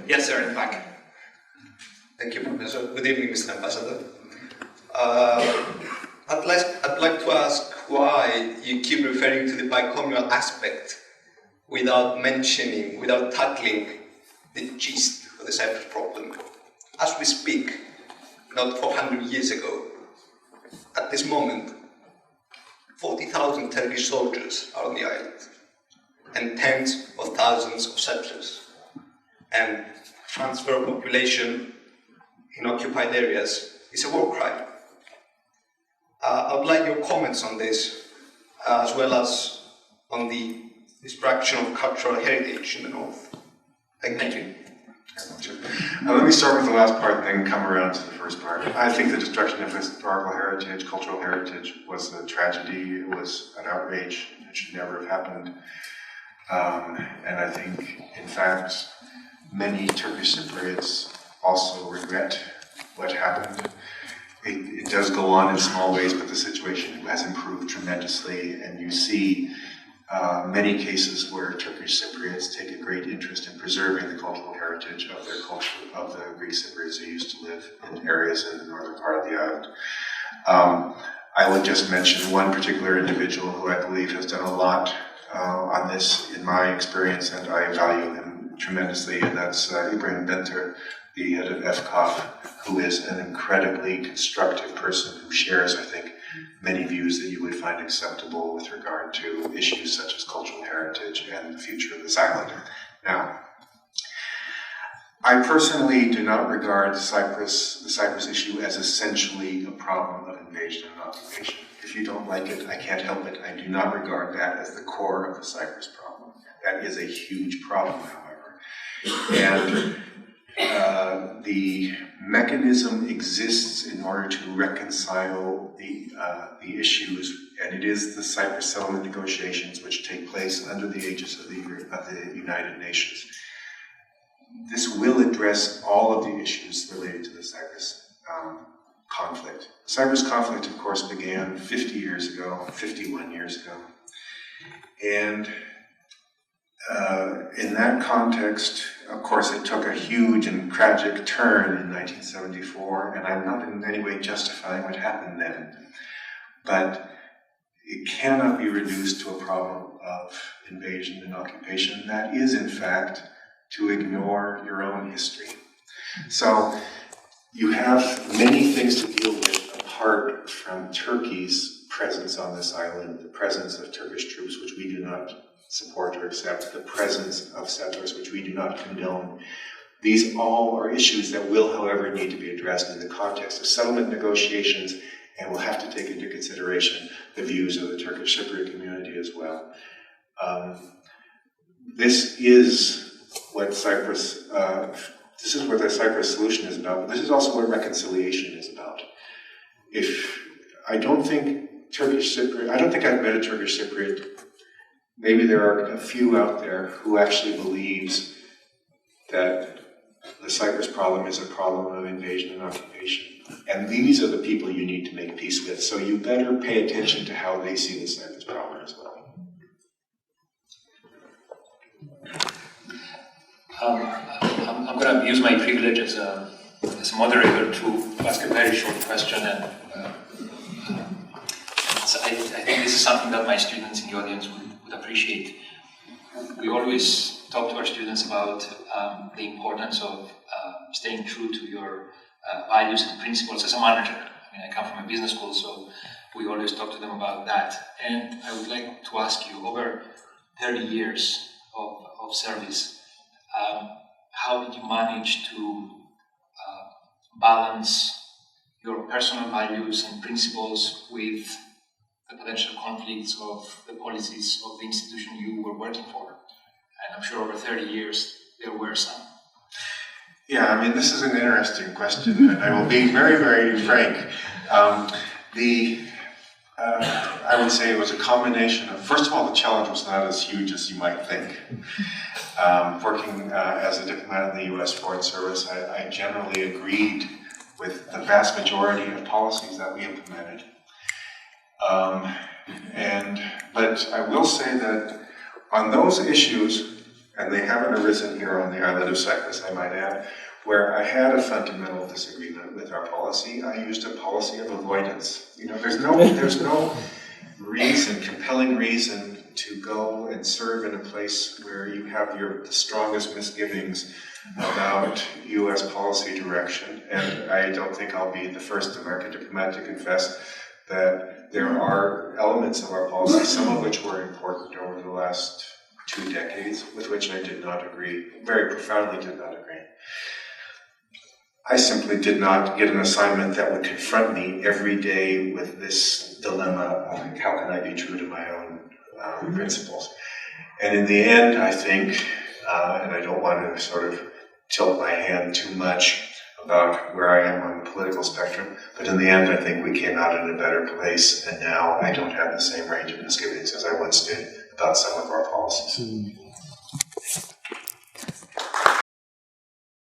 Yes, sir, in fact. Thank you, Professor. Good evening, Mr. Ambassador. I'd like to ask why you keep referring to the bicommunal aspect without tackling the gist of the Cyprus problem. As we speak, not 400 years ago, at this moment, 40,000 Turkish soldiers are on the island, and tens of thousands of settlers. And transfer of population in occupied areas is a war crime. I would like your comments on this, as well as on the destruction of cultural heritage in the north. Thank you. Let me start with the last part and then come around to the first part. I think the destruction of historical heritage, cultural heritage, was a tragedy. It was an outrage. It should never have happened. And I think, in fact, many Turkish Cypriots also regret what happened. It does go on in small ways, but the situation has improved tremendously, and you see many cases where Turkish Cypriots take a great interest in preserving the cultural heritage of their culture, of the Greek Cypriots who used to live in areas in the northern part of the island. I would just mention one particular individual who I believe has done a lot on this in my experience, and I value him tremendously, and that's Ibrahim Benter, the head of FCOF, who is an incredibly constructive person who shares, I think, many views that you would find acceptable with regard to issues such as cultural heritage and the future of this island. Now, I personally do not regard the Cyprus issue as essentially a problem of invasion and occupation. If you don't like it, I can't help it. I do not regard that as the core of the Cyprus problem. That is a huge problem, however. And the mechanism exists in order to reconcile the issues, and it is the Cyprus settlement negotiations which take place under the aegis of the United Nations. This will address all of the issues related to the Cyprus conflict. The Cyprus conflict, of course, began 50 years ago, 51 years ago, and in that context, of course, it took a huge and tragic turn in 1974, and I'm not in any way justifying what happened then. But it cannot be reduced to a problem of invasion and occupation. That is, in fact, to ignore your own history. So you have many things to deal with apart from Turkey's presence on this island, the presence of Turkish troops, which we do not support or accept, the presence of settlers, which we do not condone. These all are issues that will, however, need to be addressed in the context of settlement negotiations, and will have to take into consideration the views of the Turkish Cypriot community as well. This is what Cyprus, this is what the Cyprus solution is about, but this is also what reconciliation is about. I don't think I've met a Turkish Cypriot. Maybe there are a few out there who actually believes that the Cyprus problem is a problem of invasion and occupation. And these are the people you need to make peace with. So you better pay attention to how they see the Cyprus problem as well. I'm going to use my privilege as a moderator to ask a very short question. And I think this is something that my students in the audience would appreciate. We always talk to our students about the importance of staying true to your values and principles as a manager. I mean, I come from a business school, so we always talk to them about that. And I would like to ask you, over 30 years of service, how did you manage to balance your personal values and principles with the potential conflicts of the policies of the institution you were working for? And I'm sure over 30 years there were some. Yeah, I mean, this is an interesting question, and I will be very, very frank. I would say it was a combination of, first of all, the challenge was not as huge as you might think. Working as a diplomat in the U.S. Foreign Service, I generally agreed with the vast majority of policies that we implemented. But I will say that on those issues, and they haven't arisen here on the island of Cyprus, I might add, where I had a fundamental disagreement with our policy. I used a policy of avoidance. You know, there's no reason, compelling reason to go and serve in a place where you have the strongest misgivings about U.S. policy direction. And I don't think I'll be the first American diplomat to confess that there are elements of our policy, some of which were important over the last 2 decades, with which I did not agree, very profoundly did not agree. I simply did not get an assignment that would confront me every day with this dilemma of how can I be true to my own principles. And in the end, I think, and I don't want to sort of tilt my hand too much about where I am on the political spectrum, but in the end, I think we came out in a better place, and now I don't have the same range of misgivings as I once did about some of our policies.